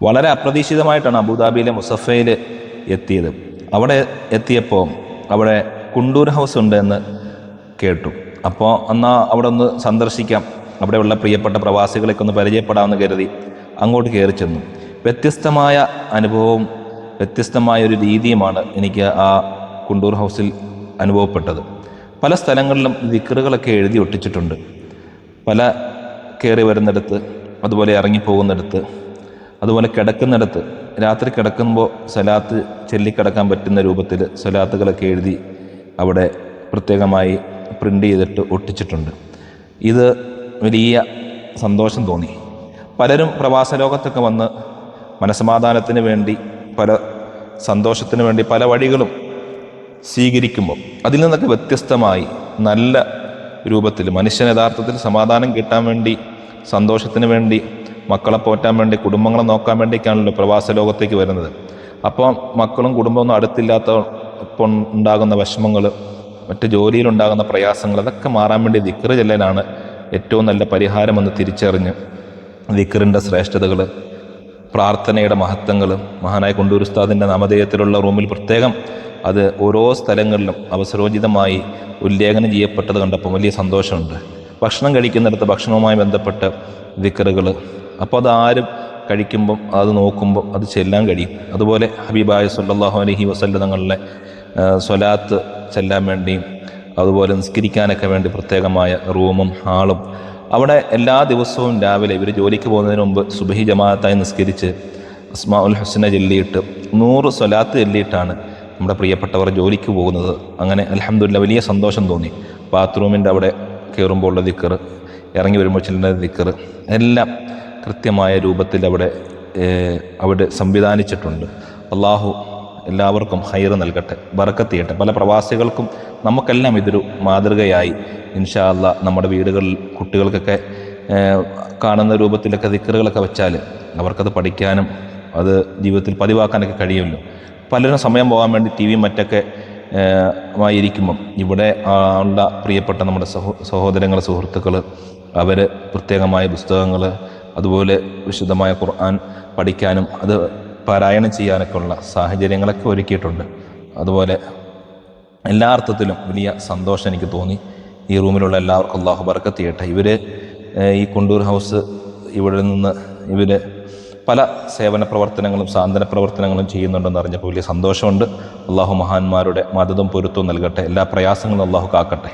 വളരെ അപ്രതീക്ഷിതമായിട്ടാണ് അബുദാബിയിലെ മുസഫയിൽ എത്തിയത്. അവിടെ എത്തിയപ്പോൾ അവിടെ കുണ്ടൂർ ഹൗസ് ഉണ്ട് എന്ന് കേട്ടു. അപ്പോൾ എന്നാൽ അവിടെ ഒന്ന് സന്ദർശിക്കാം, അവിടെയുള്ള പ്രിയപ്പെട്ട പ്രവാസികളൊക്കെ ഒന്ന് പരിചയപ്പെടാമെന്ന് കരുതി അങ്ങോട്ട് കയറി ചെന്നു. വ്യത്യസ്തമായ അനുഭവവും വ്യത്യസ്തമായൊരു രീതിയുമാണ് എനിക്ക് ആ കുണ്ടൂർ ഹൗസിൽ അനുഭവപ്പെട്ടത്. പല സ്ഥലങ്ങളിലും ദിക്റുകളൊക്കെ എഴുതി ഒട്ടിച്ചിട്ടുണ്ട്. പല കയറി വരുന്നിടത്ത്, അതുപോലെ ഇറങ്ങിപ്പോകുന്നിടത്ത്, അതുപോലെ കിടക്കുന്നിടത്ത്, രാത്രി കിടക്കുമ്പോൾ സ്വലാത്ത് ചൊല്ലിക്കിടക്കാൻ പറ്റുന്ന രൂപത്തിൽ സ്വലാത്തുകളൊക്കെ എഴുതി അവിടെ പ്രത്യേകമായി പ്രിൻ്റ് ചെയ്തിട്ട് ഒട്ടിച്ചിട്ടുണ്ട്. ഇത് വലിയ സന്തോഷം തോന്നി. പലരും പ്രവാസ ലോകത്തൊക്കെ വന്ന് മനസ്സമാധാനത്തിന് വേണ്ടി, പല സന്തോഷത്തിന് വേണ്ടി പല വഴികളും സ്വീകരിക്കുമ്പോൾ അതിൽ നിന്നൊക്കെ വ്യത്യസ്തമായി നല്ല രൂപത്തിൽ മനുഷ്യന് യഥാർത്ഥത്തിൽ സമാധാനം കിട്ടാൻ വേണ്ടി, സന്തോഷത്തിന് വേണ്ടി, മക്കളെ പോറ്റാൻ വേണ്ടി, കുടുംബങ്ങളെ നോക്കാൻ വേണ്ടിയൊക്കെയാണല്ലോ പ്രവാസ ലോകത്തേക്ക് വരുന്നത്. അപ്പോൾ മക്കളും കുടുംബമൊന്നും അടുത്തില്ലാത്തപ്പോൾ ഉണ്ടാകുന്ന വിഷമങ്ങൾ, മറ്റ് ജോലിയിലുണ്ടാകുന്ന പ്രയാസങ്ങൾ, അതൊക്കെ മാറാൻ വേണ്ടി ദിക്റ് ചെല്ലലാണ് ഏറ്റവും നല്ല പരിഹാരമെന്ന് തിരിച്ചറിഞ്ഞ് ദിക്റിൻ്റെ ശ്രേഷ്ഠതകൾ, പ്രാർത്ഥനയുടെ മഹത്വങ്ങൾ മഹാനായ കുണ്ടൂർ ഉസ്താദിൻ്റെ നാമധേയത്തിലുള്ള റൂമിൽ പ്രത്യേകം അത് ഓരോ സ്ഥലങ്ങളിലും അവസരോചിതമായി ഉല്ലേഖനം ചെയ്യപ്പെട്ടത് കണ്ടപ്പോൾ വലിയ സന്തോഷമുണ്ട്. ഭക്ഷണം കഴിക്കുന്നിടത്ത് ഭക്ഷണവുമായി ബന്ധപ്പെട്ട ദിക്റുകൾ, അപ്പോൾ അതാരും കഴിക്കുമ്പം അത് നോക്കുമ്പോൾ അത് ചെല്ലാൻ കഴിയും. അതുപോലെ ഹബീബായ സല്ലല്ലാഹു അലൈഹി വസല്ലം തങ്ങളുടെ സ്വലാത്ത് ചെല്ലാൻ വേണ്ടിയും, അതുപോലെ നിസ്കരിക്കാനൊക്കെ വേണ്ടി പ്രത്യേകമായ റൂമും ഹാളും, അവിടെ എല്ലാ ദിവസവും രാവിലെ ഇവർ ജോലിക്ക് പോകുന്നതിന് മുമ്പ് സുബഹി ജമാഅത്തായി നിസ്കരിച്ച് അസ്മാഉൽ ഹുസ്ന ചൊല്ലിയിട്ട് 100 സ്വലാത്ത് ചൊല്ലിയിട്ടാണ് നമ്മുടെ പ്രിയപ്പെട്ടവർ ജോലിക്ക് പോകുന്നത്. അങ്ങനെ അൽഹംദുലില്ലാഹ് വലിയ സന്തോഷം തോന്നി. ബാത്റൂമിൻ്റെ അവിടെ കയറുമ്പോൾ ഉള്ള ദിക്ർ, ഇറങ്ങി വരുമ്പോൾ ചെല്ലുന്ന ദിക്ർ എല്ലാം കൃത്യമായ രൂപത്തിൽ അവിടെ സംവിധാനിച്ചിട്ടുണ്ട്. അള്ളാഹു എല്ലാവർക്കും ഹൈറ് നൽകട്ടെ, ബറക്കത്ത് ചെയ്യട്ടെ. പല പ്രവാസികൾക്കും നമുക്കെല്ലാം ഇതൊരു മാതൃകയായി ഇൻഷാ അല്ലാഹ് നമ്മുടെ വീടുകളിൽ കുട്ടികൾക്കൊക്കെ കാണുന്ന രൂപത്തിലൊക്കെ ദിക്റുകളൊക്കെ വെച്ചാൽ അവർക്കത് പഠിക്കാനും അത് ജീവിതത്തിൽ പതിവാക്കാനൊക്കെ കഴിയുമല്ലോ. പലരും സമയം പോകാൻ വേണ്ടി ടി വിയും മറ്റൊക്കെ ആയിരിക്കുമ്പം ഇവിടെ ഉള്ള പ്രിയപ്പെട്ട നമ്മുടെ സഹോദരങ്ങൾ, സുഹൃത്തുക്കൾ, അവർ പ്രത്യേകമായ പുസ്തകങ്ങൾ, അതുപോലെ വിശുദ്ധമായ ഖുർആൻ പഠിക്കാനും അത് പാരായണം ചെയ്യാനൊക്കെ ഉള്ള സാഹചര്യങ്ങളൊക്കെ ഒരുക്കിയിട്ടുണ്ട്. അതുപോലെ എല്ലാ അർത്ഥത്തിലും വലിയ സന്തോഷം എനിക്ക് തോന്നി. ഈ റൂമിലുള്ള എല്ലാവർക്കും അല്ലാഹു ബറക്കത്ത് ചെയ്യട്ടെ. ഇവർ ഈ കുണ്ടൂർ ഹൗസ് ഇവിടെ നിന്ന് ഇവർ പല സേവന പ്രവർത്തനങ്ങളും സാന്ത്വന പ്രവർത്തനങ്ങളും ചെയ്യുന്നുണ്ടെന്ന് അറിഞ്ഞപ്പോൾ വലിയ സന്തോഷമുണ്ട്. അല്ലാഹു മഹാന്മാരുടെ മദതും പൊരുത്തവും നൽകട്ടെ. എല്ലാ പ്രയാസങ്ങളും അല്ലാഹു കാക്കട്ടെ.